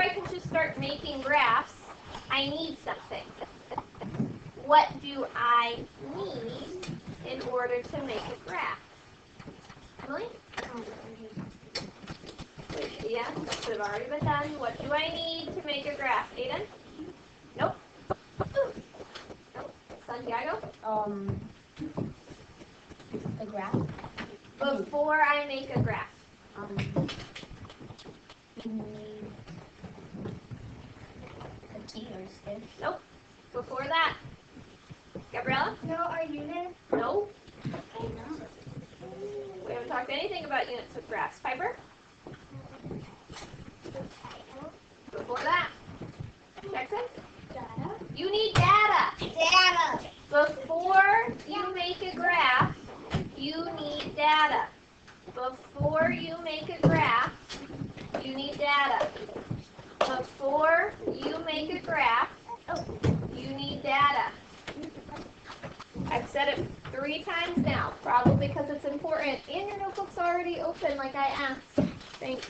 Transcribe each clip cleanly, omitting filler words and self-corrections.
I can just start making graphs, I need something. What do I need in order to make a graph? Emily? Yeah, that should have already been done. What do I need to make a graph? Aiden? Nope. Ooh. Nope. Santiago? A graph? Before I make a graph. You need a key or stick? Nope. Before that. Gabriella? No, a unit. No. I know. We haven't talked anything about units with graphs. Piper? Before that. Jackson? Data. You need data. Data. Before you make a graph, you need data. Before you make a graph, you need data. Before you make a graph, you need data. I've said it 3 times now, probably because it's important. And your notebook's already open like I asked. Thanks.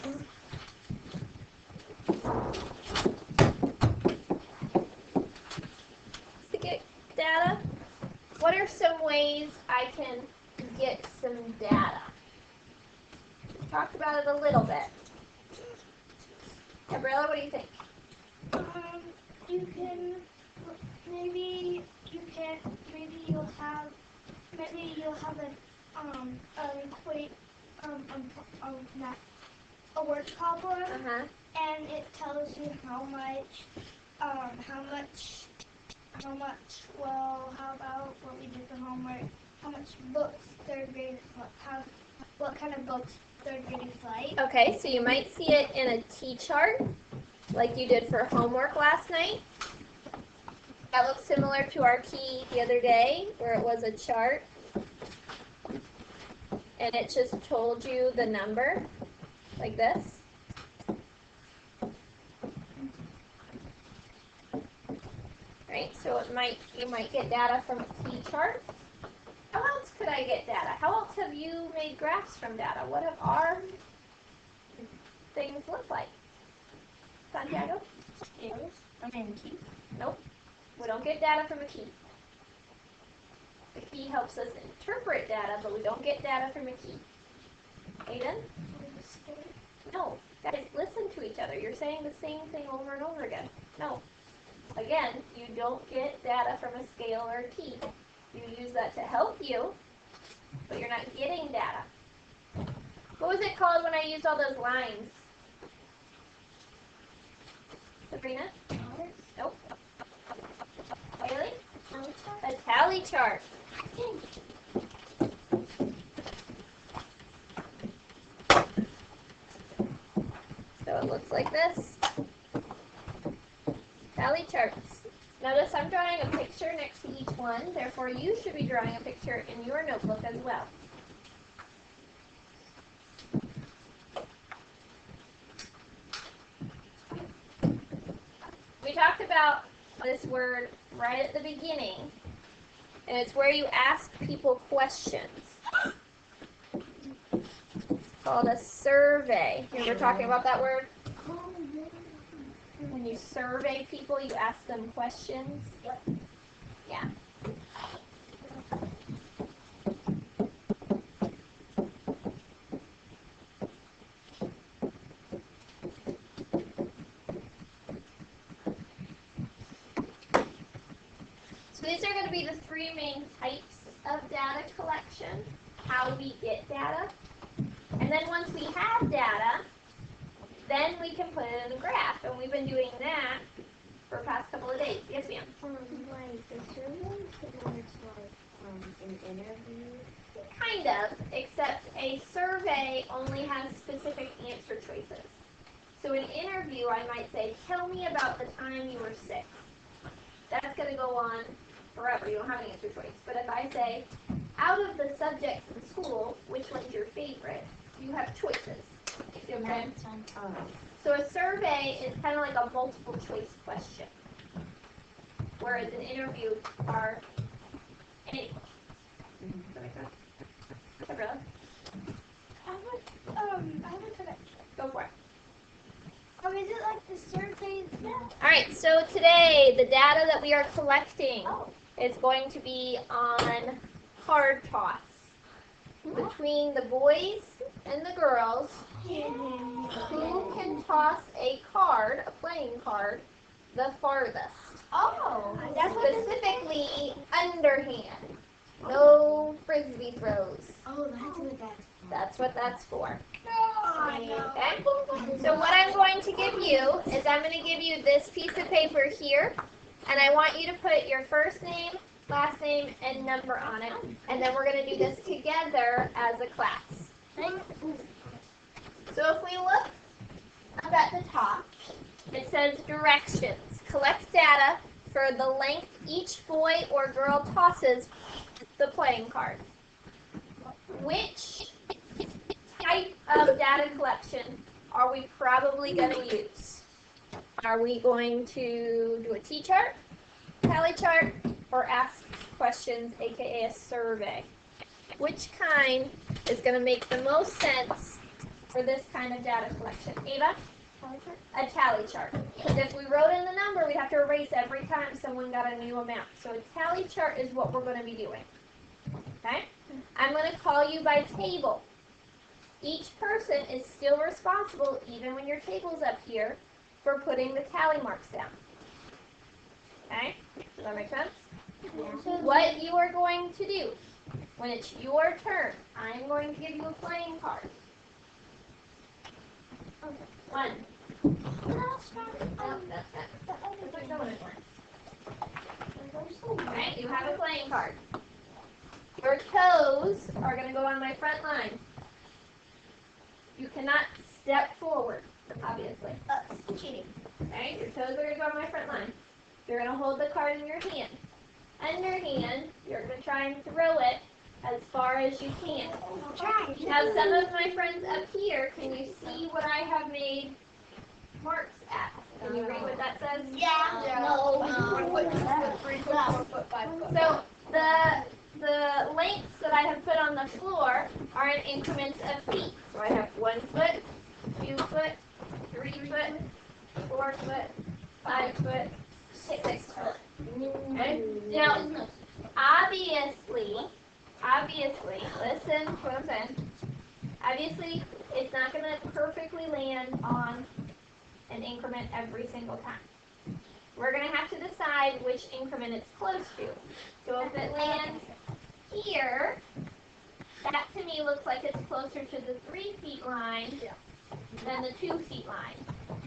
To get data, what are some ways I can get some data? We talked about it a little bit. Gabriella, what do you think? You can maybe you'll have a word problem, and it tells you how much how about what we did for homework, how much books third graders what kind of books third graders like. Okay, so you might see it in a T-chart, like you did for homework last night. That looks similar to our key the other day, where it was a chart, and it just told you the number, like this. Right, so you might get data from a T-chart. How else could I get data? How else have you made graphs from data? What have our things look like? Santiago? Scales? Key? Nope. We don't get data from a key. The key helps us interpret data, but we don't get data from a key. Aiden? No. Guys, listen to each other. You're saying the same thing over and over again. No. Again, you don't get data from a scale or a key. You use that to help you, but you're not getting data. What was it called when I used all those lines? Sabrina? Nope. Haley? A tally chart. So it looks like this. Tally charts. Notice I'm drawing a picture next to each one, therefore you should be drawing a picture in your notebook as well. We talked about this word right at the beginning, and it's where you ask people questions. It's called a survey. You remember talking about that word? When you survey people, you ask them questions. Yeah. So these are going to be the 3 main types of data collection, how we get data. And then once we have data, then we can put it in a graph. And we've been doing that for the past couple of days. Yes, ma'am? Like the survey, similar to like an interview? Kind of, except a survey only has specific answer choices. So in an interview, I might say, tell me about the time you were sick. That's going to go on forever. You don't have an answer choice. But if I say, out of the subjects in school, which one's your favorite? You have choices. See what I'm saying? So a survey is kind of like a multiple choice question, whereas an interview are any. Does that make sense? Gabriella? I have a connection. Go for it. Okay, it like the surveys? Alright, so today the data that we are collecting is going to be on card toss between the boys and the girls. Who can toss a card, a playing card, the farthest? Oh, that's what this Specifically underhand. No frisbee throws. Oh, that's what that's. That's what that's for. No. Okay? So what I'm going to give you is I'm going to give you this piece of paper here, and I want you to put your first name, last name, and number on it, and then we're going to do this together as a class. So if we look up at the top, it says directions. Collect data for the length each boy or girl tosses the playing card. Which type of data collection are we probably going to use? Are we going to do a T-chart, tally chart, or ask questions, aka a survey? Which kind is going to make the most sense for this kind of data collection? Ava? A tally chart. Because if we wrote in the number, we'd have to erase every time someone got a new amount. So a tally chart is what we're going to be doing. Okay? I'm going to call you by table. Each person is still responsible, even when your table's up here, for putting the tally marks down. Okay? Does that make sense? Yeah. What you are going to do, when it's your turn, I'm going to give you a playing card. One. Okay, you have a playing card. Your toes are going to go on my front line. You cannot step forward, obviously. Cheating. Okay, your toes are going to go on my front line. You're going to hold the card in your hand. Underhand, you're going to try and throw it as far as you can. Try. Now, some of my friends up here, can you see what I have made marks at? Can you read what that says? Yeah. No. 1 foot, 2 foot, 3 foot, 4 foot, 5 foot. So the lengths that I have put on the floor are in increments of feet. So I have 1 foot, 2 foot, 3 foot, 4 foot, 5 foot, 6 foot. Okay? Now, obviously, listen to what I'm saying. Obviously, it's not going to perfectly land on an increment every single time. We're going to have to decide which increment it's close to. So if it lands here, that to me looks like it's closer to the 3 feet line than the 2 feet line.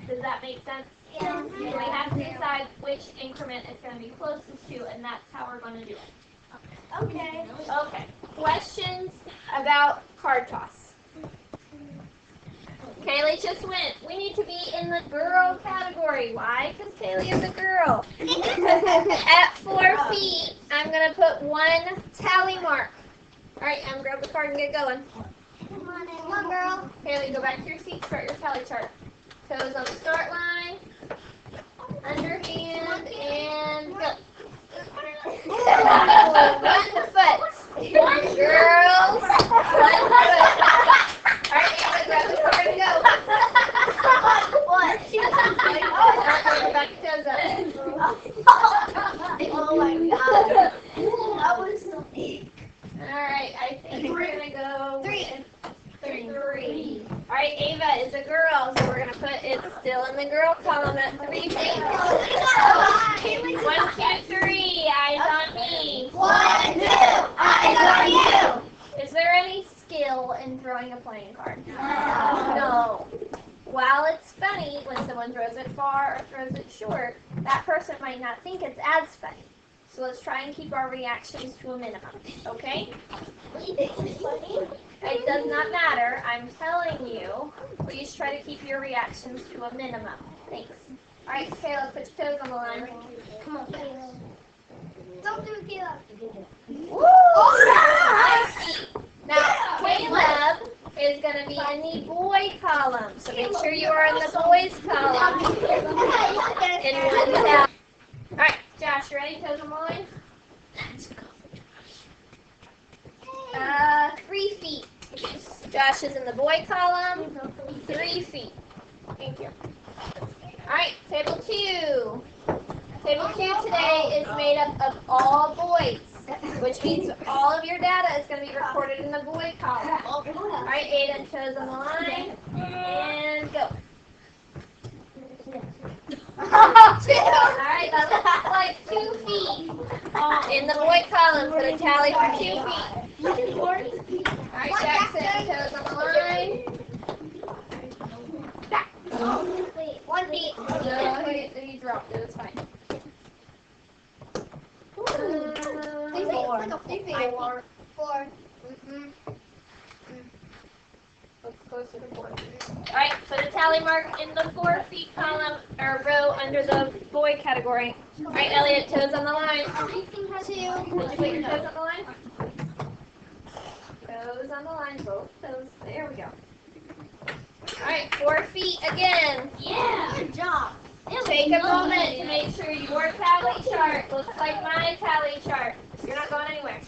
Does that make sense? Yeah. So we have to decide which increment it's going to be closest to, and that's how we're going to do it. Okay. Okay. Questions about card toss? Kaylee just went. We need to be in the girl category. Why? Because Kaylee is a girl. At 4 feet, I'm going to put 1 tally mark. All right, Em, grab the card and get going. Come on, girl. Kaylee, go back to your seat. Start your tally chart. Toes on the start line. Underhand and go. 1 foot. Girls. 1 foot. All right, Ava, grab the card and go. What? Back toes up. Oh my god. That was so big. All right, I think we're gonna go 3. 3. All right, Ava is a girl, so we're gonna put it still in the girl column at 3 feet. 1, 2, 3. Eyes on me. 1, 2. Eyes on you. Is there any skill in throwing a playing card? No. No. While it's funny when someone throws it far or throws it short, that person might not think it's as funny. So let's try and keep our reactions to a minimum, okay? It does not matter. I'm telling you, please try to keep your reactions to a minimum. Thanks. All right, Caleb, put your toes on the line. Come on, Caleb. Don't do it, Caleb. Woo! Now, Caleb is going to be in the boy column, so make sure you are in the boys column. In 1 towel. All right, Josh, you ready? Toes on the line? 3 feet. Josh is in the boy column. 3 feet. Thank you. Alright, table 2. Table 2 today is made up of all boys, which means all of your data is going to be recorded in the boy column. Alright, Aiden, toes on the line, and go. Alright, that looks like 2 feet. In the boy column, put a tally for 2 feet. Alright, Jackson, toes on the line. Wait, 1 feet. No, he dropped it, it's fine. 4. 4. Looks closer to 4. Alright, put a tally mark in the 4 feet column, or row under the boy category. Alright, Elliot, toes on the line. 2. Did you put your toes on the line? Toes on the line, both toes. There we go. Alright, 4 feet again. Yeah. Good job. Take a moment to make sure your tally chart looks like my tally chart. You're not going anywhere.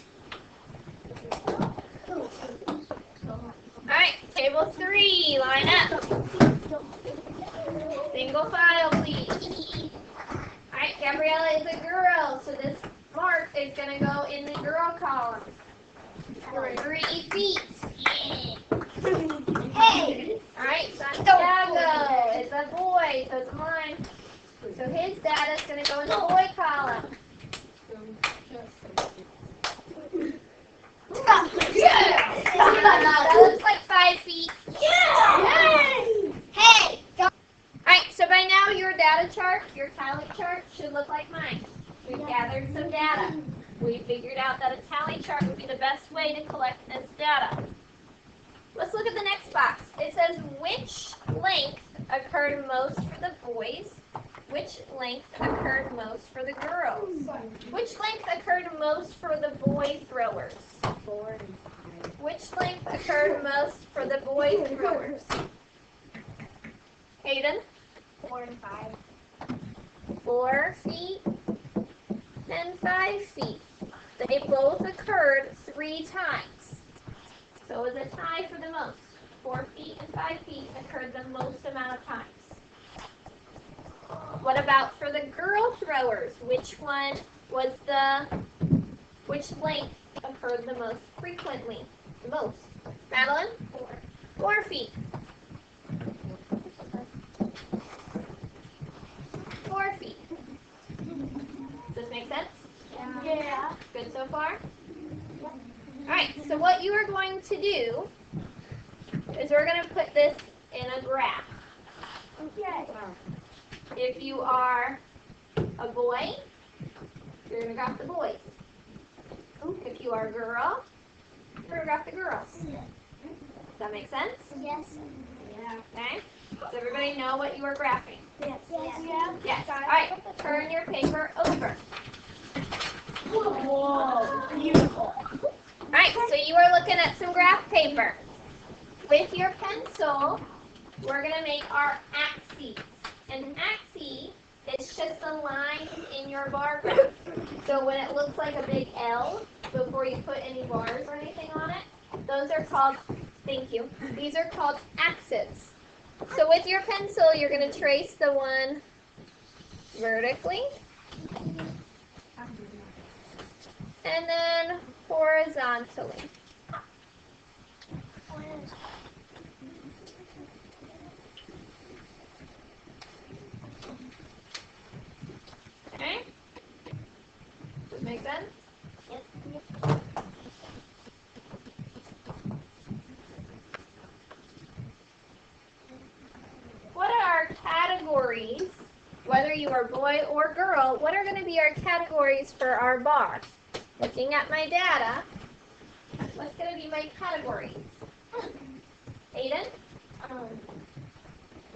Alright, table 3, line up. Single file, please. Alright, Gabriella is a girl, so this mark is going to go in the girl column. 3 feet. Hey. Alright, Santiago is a boy, so it's mine. So his data is going to go in the boy column. That looks like 5 feet. Hey. Alright, so by now your data chart, your tally chart, should look like mine. We've gathered some data. We figured out that a tally chart would be the best way to collect this data. Let's look at the next box. It says which length occurred most for the boys, which length occurred most for the girls. Which length occurred most for the boy throwers? 4 and 5. Which length occurred most for the boy throwers? Hayden? 4 and 5. 4 feet and 5 feet. They both occurred 3 times. So it was a tie for the most. 4 feet and 5 feet occurred the most amount of times. What about for the girl throwers? Which length occurred the most frequently? The most. Madeline? 4 feet. 4 feet. Does this make sense? Yeah. Good so far? Alright, so what you are going to do is we're going to put this in a graph. Okay. If you are a boy, you're going to graph the boys. If you are a girl, you're going to graph the girls. Does that make sense? Yes. Okay? Does everybody know what you are graphing? Yes. Yeah. Yes. Alright, turn your paper over. Whoa. Beautiful. Alright, so you are looking at some graph paper. With your pencil, we're going to make our axes. An axis is just the lines in your bar graph. So when it looks like a big L, before you put any bars or anything on it, those are called, thank you, these are called axes. So with your pencil, you're going to trace the one vertically, and then horizontally. Okay? Does it make sense? Yep. What are our categories, whether you are boy or girl, what are going to be our categories for our bar? Looking at my data, what's going to be my categories? Aiden?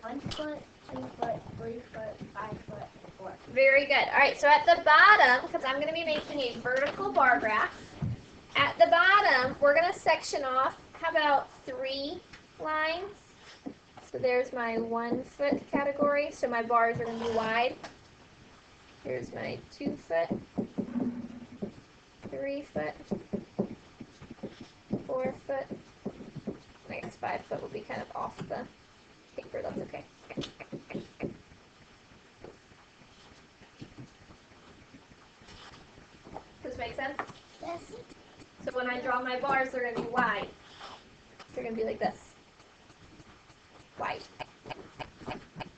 1 foot, 2 foot, 3 foot, 5 foot, 4. Very good. All right, so at the bottom, because I'm going to be making a vertical bar graph, at the bottom, we're going to section off, how about 3 lines? So there's my 1 foot category, so my bars are going to be wide. Here's my 2 foot, 3 foot, 4 foot. I guess 5 foot will be kind of off the paper, that's okay. on my bars, they're going to be wide. They're going to be like this. Wide.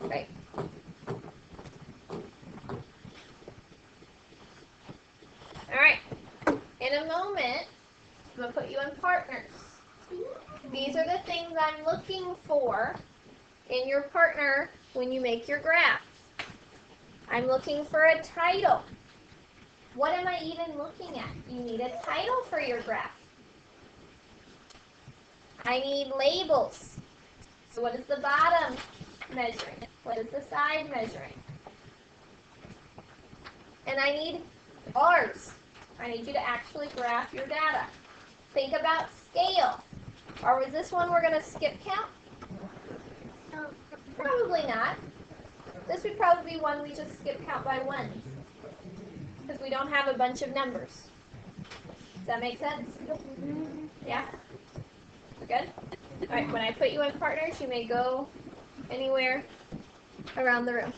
Right? Alright. In a moment, I'm going to put you in partners. These are the things I'm looking for in your partner when you make your graph. I'm looking for a title. What am I even looking at? You need a title for your graph. I need labels. So what is the bottom measuring? What is the side measuring? And I need bars. I need you to actually graph your data. Think about scale. Or was this one we're going to skip count? Probably not. This would probably be one we just skip count by ones. Because we don't have a bunch of numbers. Does that make sense? Yeah? Good? Alright, when I put you in partners, you may go anywhere around the room.